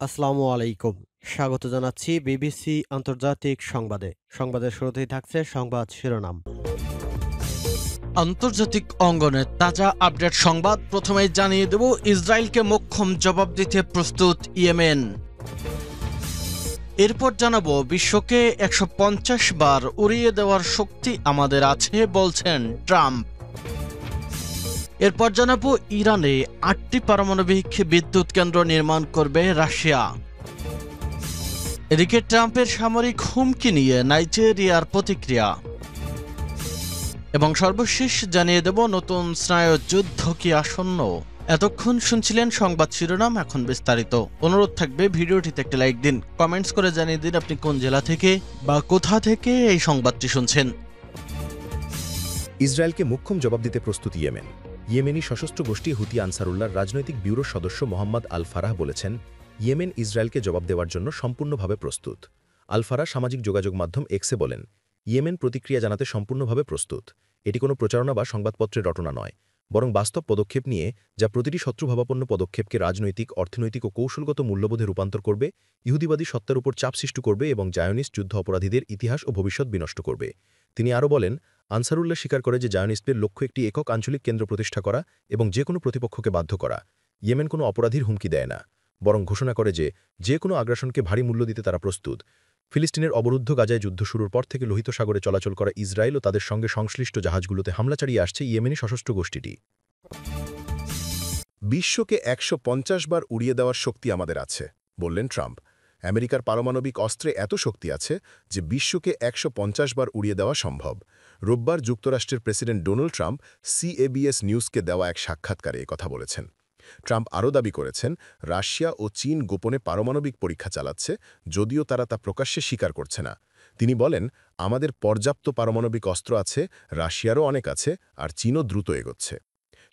আসসালামু আলাইকুম। স্বাগত জানাচ্ছি বিবিসি আন্তর্জাতিক সংবাদে। সংবাদের শুরুতেই থাকছে সংবাদ শিরোনাম। আন্তর্জাতিক অঙ্গনে তাজা আপডেট সংবাদ। প্রথমেই জানিয়ে দেব, ইসরায়েলকে মোক্ষম জবাব দিতে প্রস্তুত ইয়েমেন। এরপর জানাবো, বিশ্বকে ১৫০ বার উড়িয়ে দেওয়ার শক্তি আমাদের আছে বলছেন ট্রাম্প। এরপর জানাবো, ইরানে ৮টি পারমাণবিক বিদ্যুৎ কেন্দ্র নির্মাণ করবে রাশিয়া। এদিকে ট্রাম্পের সামরিক হুমকি নিয়ে নাইজেরিয়ার প্রতিক্রিয়া। এবং সর্বশেষ জানিয়ে দেব, নতুন স্নায়ুযুদ্ধ কি আসন্ন। এতক্ষণ শুনছিলেন সংবাদ শিরোনাম, এখন বিস্তারিত। অনুরোধ থাকবে ভিডিওটিতে একটি লাইক দিন, কমেন্টস করে জানিয়ে দিন আপনি কোন জেলা থেকে বা কোথা থেকে এই সংবাদটি শুনছেন। ইসরায়েলকে মোক্ষম জবাব দিতে প্রস্তুত ইয়েমেন। ইয়েমেনি সশস্ত্র গোষ্ঠী হুতি আনসারুল্লাহর রাজনৈতিক ব্যুরোর সদস্য মোহাম্মদ আল ফারাহ বলেছেন, ইয়েমেন ইসরায়েলকে জবাব দেওয়ার জন্য সম্পূর্ণভাবে প্রস্তুত। আল ফারাহ সামাজিক যোগাযোগ মাধ্যম এক্সে বলেন, ইয়েমেন প্রতিক্রিয়া জানাতে সম্পূর্ণভাবে প্রস্তুত। এটি কোনো প্রচারণা বা সংবাদপত্রের রটনা নয়, বরং বাস্তব পদক্ষেপ নিয়ে, যা প্রতিটি শত্রুভাবাপন্ন পদক্ষেপকে রাজনৈতিক, অর্থনৈতিক ও কৌশলগত মূল্যবোধে রূপান্তর করবে, ইহুদিবাদী সত্তার উপর চাপ সৃষ্টি করবে এবং জায়নিস্ট যুদ্ধ অপরাধীদের ইতিহাস ও ভবিষ্যৎ বিনষ্ট করবে। তিনি আরও বলেন, আনসারুল্লাহ স্বীকার করে যে জায়নিস্টদের লক্ষ্য একটি একক আঞ্চলিক কেন্দ্র প্রতিষ্ঠা করা এবং যে কোনো প্রতিপক্ষকে বাধ্য করা। ইয়েমেন কোনো অপরাধীর হুমকি দেয় না, বরং ঘোষণা করে যে কোনো আগ্রাসনকে ভারী মূল্য দিতে তারা প্রস্তুত। ফিলিস্তিনের অবরুদ্ধ গাজায় যুদ্ধ শুরুর পর থেকে লোহিত সাগরে চলাচল করা ইসরায়েল ও তাদের সঙ্গে সংশ্লিষ্ট জাহাজগুলোতে হামলা চালিয়ে আসছে ইয়েমেনি সশস্ত্র গোষ্ঠীটি। বিশ্বকে ১৫০ বার উড়িয়ে দেওয়ার শক্তি আমাদের আছে, বললেন ট্রাম্প। আমেরিকার পারমাণবিক অস্ত্রে এত শক্তি আছে যে বিশ্বকে ১৫০ বার উড়িয়ে দেওয়া সম্ভব। রোববার যুক্তরাষ্ট্রের প্রেসিডেন্ট ডোনাল্ড ট্রাম্প সিএবিএস নিউজকে দেওয়া এক সাক্ষাৎকারে কথা বলেছেন। ট্রাম্প আরও দাবি করেছেন, রাশিয়া ও চীন গোপনে পারমাণবিক পরীক্ষা চালাচ্ছে, যদিও তারা তা প্রকাশ্যে স্বীকার করছে না। তিনি বলেন, আমাদের পর্যাপ্ত পারমাণবিক অস্ত্র আছে, রাশিয়ারও অনেক আছে, আর চীনও দ্রুত এগোচ্ছে।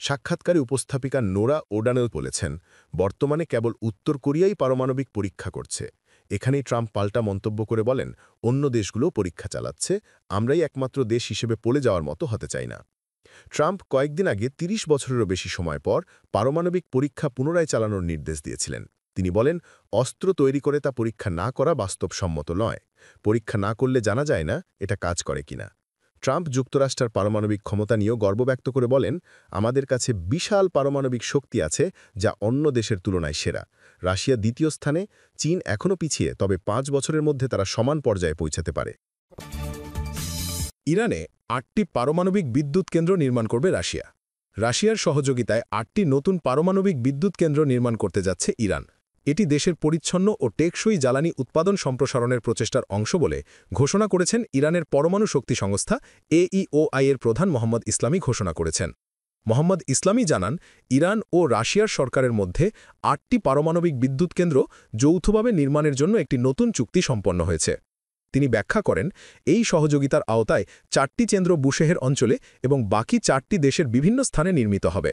সাক্ষাৎকারে উপস্থাপিকা নোরা ওডানেল বলেছেন, বর্তমানে কেবল উত্তর কোরিয়াই পারমাণবিক পরীক্ষা করছে। এখানেই ট্রাম্প পাল্টা মন্তব্য করে বলেন, অন্য দেশগুলো পরীক্ষা চালাচ্ছে, আমরাই একমাত্র দেশ হিসেবে পড়ে যাওয়ার মতো হতে চাই না। ট্রাম্প কয়েকদিন আগে ৩০ বছরেরও বেশি সময় পর পারমাণবিক পরীক্ষা পুনরায় চালানোর নির্দেশ দিয়েছিলেন। তিনি বলেন, অস্ত্র তৈরি করে তা পরীক্ষা না করা বাস্তবসম্মত নয়। পরীক্ষা না করলে জানা যায় না এটা কাজ করে কিনা। ট্রাম্প যুক্তরাষ্ট্রের পারমাণবিক ক্ষমতা নিয়েও গর্ব ব্যক্ত করে বলেন, আমাদের কাছে বিশাল পারমাণবিক শক্তি আছে, যা অন্য দেশের তুলনায় সেরা। রাশিয়া দ্বিতীয় স্থানে, চীন এখনও পিছিয়ে, তবে ৫ বছরের মধ্যে তারা সমান পর্যায়ে পৌঁছাতে পারে। ইরানে ৮টি পারমাণবিক বিদ্যুৎ কেন্দ্র নির্মাণ করবে রাশিয়া। রাশিয়ার সহযোগিতায় ৮টি নতুন পারমাণবিক বিদ্যুৎ কেন্দ্র নির্মাণ করতে যাচ্ছে ইরান। এটি দেশের পরিচ্ছন্ন ও টেকসই জ্বালানি উৎপাদন সম্প্রসারণের প্রচেষ্টার অংশ বলে ঘোষণা করেছেন ইরানের পরমাণু শক্তি সংস্থা এইওআই এর প্রধান মোহাম্মদ ইসলামী ঘোষণা করেছেন। মোহাম্মদ ইসলামী জানান, ইরান ও রাশিয়ার সরকারের মধ্যে ৮টি পারমাণবিক বিদ্যুৎ কেন্দ্র যৌথভাবে নির্মাণের জন্য একটি নতুন চুক্তি সম্পন্ন হয়েছে। তিনি ব্যাখ্যা করেন, এই সহযোগিতার আওতায় ৪টি কেন্দ্র বুশেহের অঞ্চলে এবং বাকি ৪টি দেশের বিভিন্ন স্থানে নির্মিত হবে,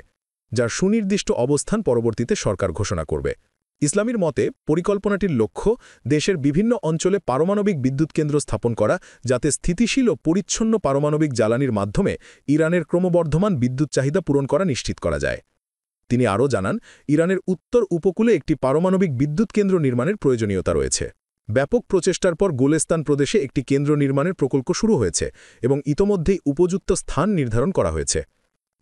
যার সুনির্দিষ্ট অবস্থান পরবর্তীতে সরকার ঘোষণা করবে। ইসলামীর মতে, পরিকল্পনাটির লক্ষ্য দেশের বিভিন্ন অঞ্চলে পারমাণবিক বিদ্যুৎ কেন্দ্র স্থাপন করা, যাতে স্থিতিশীল ও পরিচ্ছন্ন পারমাণবিক জ্বালানির মাধ্যমে ইরানের ক্রমবর্ধমান বিদ্যুৎ চাহিদা পূরণ করা নিশ্চিত করা যায়। তিনি আরও জানান, ইরানের উত্তর উপকূলে একটি পারমাণবিক বিদ্যুৎ কেন্দ্র নির্মাণের প্রয়োজনীয়তা রয়েছে। ব্যাপক প্রচেষ্টার পর গোলেস্তান প্রদেশে একটি কেন্দ্র নির্মাণের প্রকল্প শুরু হয়েছে এবং ইতোমধ্যেই উপযুক্ত স্থান নির্ধারণ করা হয়েছে।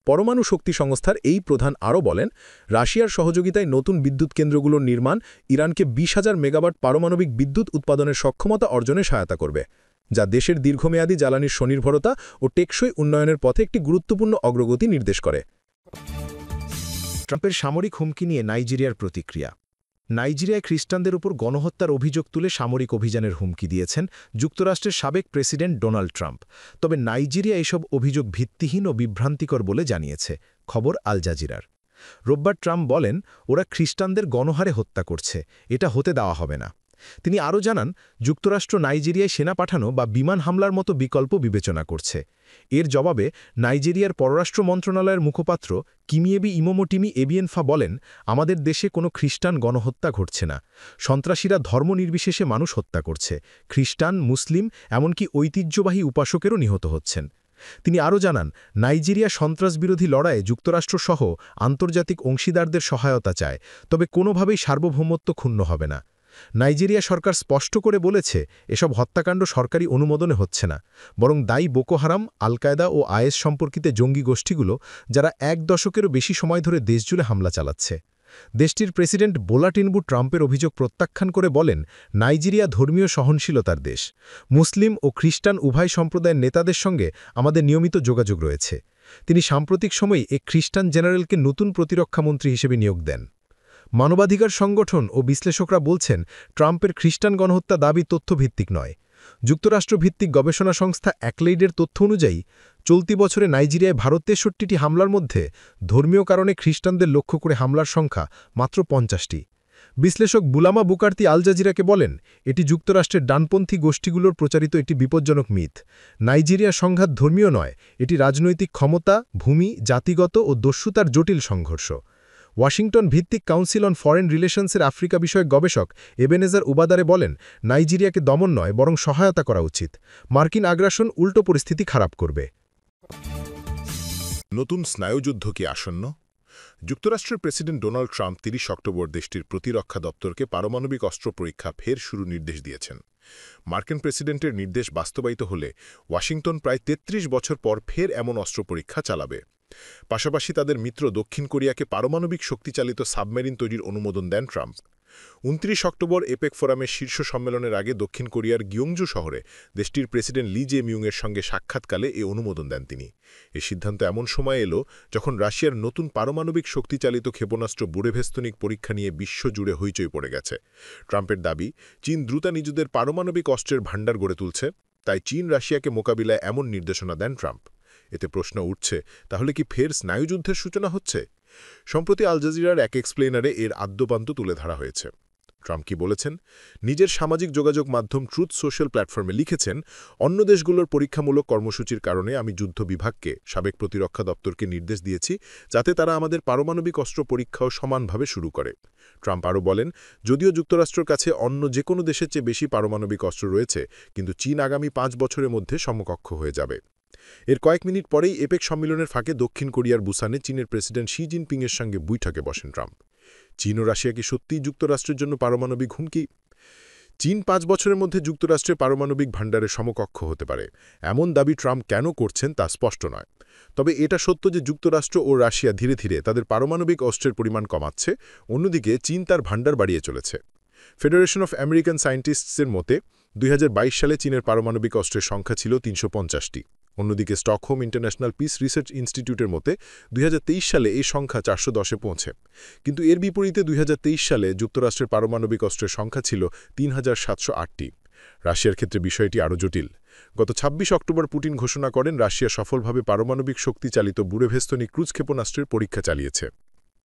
পরমাণু শক্তি সংস্থার এই প্রধান আরও বলেন, রাশিয়ার সহযোগিতায় নতুন বিদ্যুৎ কেন্দ্রগুলোর নির্মাণ ইরানকে ২০,০০০ মেগাওয়াট পারমাণবিক বিদ্যুৎ উৎপাদনের সক্ষমতা অর্জনে সহায়তা করবে, যা দেশের দীর্ঘমেয়াদী জ্বালানির স্বনির্ভরতা ও টেকসই উন্নয়নের পথে একটি গুরুত্বপূর্ণ অগ্রগতি নির্দেশ করে। ট্রাম্পের সামরিক হুমকি নিয়ে নাইজেরিয়ার প্রতিক্রিয়া। নাইজেরিয়ায় খ্রিস্টানদের উপর গণহত্যার অভিযোগ তুলে সামরিক অভিযানের হুমকি দিয়েছেন যুক্তরাষ্ট্রের সাবেক প্রেসিডেন্ট ডোনাল্ড ট্রাম্প। তবে নাইজেরিয়া এসব অভিযোগ ভিত্তিহীন ও বিভ্রান্তিকর বলে জানিয়েছে, খবর আল জাজিরার। রোববার ট্রাম্প বলেন, ওরা খ্রিস্টানদের গণহারে হত্যা করছে, এটা হতে দেওয়া হবে না। তিনি আরও জানান, যুক্তরাষ্ট্র নাইজেরিয়ায় সেনা পাঠানো বা বিমান হামলার মতো বিকল্প বিবেচনা করছে। এর জবাবে নাইজেরিয়ার পররাষ্ট্র মন্ত্রণালয়ের মুখপাত্র কিমিয়েবি ইমোমোটিমি এবিয়েনফা বলেন, আমাদের দেশে কোনো খ্রিস্টান গণহত্যা ঘটছে না। সন্ত্রাসীরা ধর্ম নির্বিশেষে মানুষ হত্যা করছে, খ্রিস্টান, মুসলিম, এমনকি ঐতিহ্যবাহী উপাসকেরও নিহত হচ্ছেন। তিনি আরও জানান, নাইজেরিয়া সন্ত্রাসবিরোধী লড়াইয়ে যুক্তরাষ্ট্রসহ আন্তর্জাতিক অংশীদারদের সহায়তা চায়, তবে কোনোভাবেই সার্বভৌমত্ব ক্ষুণ্ণ হবে না। নাইজেরিয়া সরকার স্পষ্ট করে বলেছে, এসব হত্যাকাণ্ড সরকারি অনুমোদনে হচ্ছে না, বরং দায়ী বোকো হারাম, আল কায়দা ও আইএস সম্পর্কিত জঙ্গি গোষ্ঠীগুলো, যারা 1 দশকেরও বেশি সময় ধরে দেশজুড়ে হামলা চালাচ্ছে। দেশটির প্রেসিডেন্ট বোলা টিনুবু ট্রাম্পের অভিযোগ প্রত্যাখ্যান করে বলেন, নাইজেরিয়া ধর্মীয় সহনশীলতার দেশ। মুসলিম ও খ্রিস্টান উভয় সম্প্রদায়ের নেতাদের সঙ্গে আমাদের নিয়মিত যোগাযোগ রয়েছে। তিনি সাম্প্রতিক সময়ে এক খ্রিস্টান জেনারেলকে নতুন প্রতিরক্ষামন্ত্রী হিসেবে নিয়োগ দেন। মানবাধিকার সংগঠন ও বিশ্লেষকরা বলছেন, ট্রাম্পের খ্রিস্টান গণহত্যা দাবি তথ্যভিত্তিক নয়। যুক্তরাষ্ট্রভিত্তিক গবেষণা সংস্থা অ্যাকলেইডের তথ্য অনুযায়ী চলতি বছরে নাইজেরিয়ায় 63টি হামলার মধ্যে ধর্মীয় কারণে খ্রিস্টানদের লক্ষ্য করে হামলার সংখ্যা মাত্র 50টি। বিশ্লেষক বুলামা বুকার্তি আল জাজিরাকে বলেন, এটি যুক্তরাষ্ট্রের ডানপন্থী গোষ্ঠীগুলোর প্রচারিত একটি বিপজ্জনক মিথ। নাইজেরিয়া সংঘাত ধর্মীয় নয়, এটি রাজনৈতিক ক্ষমতা, ভূমি, জাতিগত ও দস্যুতার জটিল সংঘর্ষ। ওয়াশিংটন ভিত্তিক কাউন্সিল অন ফরেন রিলেশনসের আফ্রিকা বিষয়ক গবেষক এবেনেজার উবাদারে বলেন, নাইজেরিয়াকে দমন নয়, বরং সহায়তা করা উচিত। মার্কিন আগ্রাসন উল্টো পরিস্থিতি খারাপ করবে। নতুন স্নায়ুযুদ্ধ কি আসন্ন? যুক্তরাষ্ট্রের প্রেসিডেন্ট ডোনাল্ড ট্রাম্প 30 অক্টোবর দেশটির প্রতিরক্ষা দপ্তরকে পারমাণবিক অস্ত্র পরীক্ষা ফের শুরু নির্দেশ দিয়েছেন। মার্কিন প্রেসিডেন্টের নির্দেশ বাস্তবায়িত হলে ওয়াশিংটন প্রায় 33 বছর পর ফের এমন অস্ত্র পরীক্ষা চালাবে। পাশাপাশি তাদের মিত্র দক্ষিণ কোরিয়াকে পারমাণবিক শক্তিচালিত সাবমেরিন তৈরির অনুমোদন দেন ট্রাম্প। 29 অক্টোবর এপেক ফোরামের শীর্ষ সম্মেলনের আগে দক্ষিণ কোরিয়ার গিয়ংজু শহরে দেশটির প্রেসিডেন্ট লি জে মিউংয়ের সঙ্গে সাক্ষাৎকালে এ অনুমোদন দেন তিনি। এই সিদ্ধান্ত এমন সময় এলো যখন রাশিয়ার নতুন পারমাণবিক শক্তিচালিত ক্ষেপণাস্ত্র বুরেভেস্তনিক পরীক্ষা নিয়ে বিশ্বজুড়ে হইচই পড়ে গেছে। ট্রাম্পের দাবি, চীন দ্রুত নিজেদের পারমাণবিক অস্ত্রের ভাণ্ডার গড়ে তুলছে, তাই চীন রাশিয়াকে মোকাবিলায় এমন নির্দেশনা দেন ট্রাম্প। এতে প্রশ্ন উঠছে, তাহলে কি ফের স্নায়ুযুদ্ধের সূচনা হচ্ছে? সম্প্রতি আল জাজিরার এক এক্সপ্লেনারে এর আদ্যোপান্ত তুলে ধরা হয়েছে। ট্রাম্প কি বলেছেন? নিজের সামাজিক যোগাযোগ মাধ্যম ট্রুথ সোশ্যাল প্ল্যাটফর্মে লিখেছেন, অন্য দেশগুলোর পরীক্ষামূলক কর্মসূচির কারণে আমি যুদ্ধ বিভাগকে, সাবেক প্রতিরক্ষা দপ্তরকে নির্দেশ দিয়েছি যাতে তারা আমাদের পারমাণবিক অস্ত্র পরীক্ষাও সমানভাবে শুরু করে। ট্রাম্প আরও বলেন, যদিও যুক্তরাষ্ট্রের কাছে অন্য যে কোনো দেশের চেয়ে বেশি পারমাণবিক অস্ত্র রয়েছে, কিন্তু চীন আগামী 5 বছরের মধ্যে সমকক্ষ হয়ে যাবে। এর কয়েক মিনিট পরেই এপেক সম্মেলনের ফাঁকে দক্ষিণ কোরিয়ার বুসানে চীনের প্রেসিডেন্ট শি জিনপিংয়ের সঙ্গে বৈঠকে বসেন ট্রাম্প। চীন ও রাশিয়া কি সত্যিই যুক্তরাষ্ট্রের জন্য পারমাণবিক হুমকি? চীন 5 বছরের মধ্যে যুক্তরাষ্ট্রের পারমাণবিক ভাণ্ডারের সমকক্ষ হতে পারে, এমন দাবি ট্রাম্প কেন করছেন তা স্পষ্ট নয়। তবে এটা সত্য যে যুক্তরাষ্ট্র ও রাশিয়া ধীরে ধীরে তাদের পারমাণবিক অস্ত্রের পরিমাণ কমাচ্ছে, অন্যদিকে চীন তার ভাণ্ডার বাড়িয়ে চলেছে। ফেডারেশন অফ আমেরিকান সায়েন্টিস্টসের মতে 2022 সালে চীনের পারমাণবিক অস্ত্রের সংখ্যা ছিল 350টি। অন্যদিকে স্টকহোম ইন্টারন্যাশনাল পিস রিসার্চ ইনস্টিটিউটের মতে 2023 সালে এই সংখ্যা 410-এ পৌঁছে। কিন্তু এর বিপরীতে 2023 সালে যুক্তরাষ্ট্রের পারমাণবিক অস্ত্রের সংখ্যা ছিল 3708টি। রাশিয়ার ক্ষেত্রে বিষয়টি আরও জটিল। গত 26 অক্টোবর পুতিন ঘোষণা করেন, রাশিয়া সফলভাবে পারমাণবিক শক্তিচালিত বুরেভেস্তনিক ক্রুজ ক্ষেপণাস্ত্রের পরীক্ষা চালিয়েছে।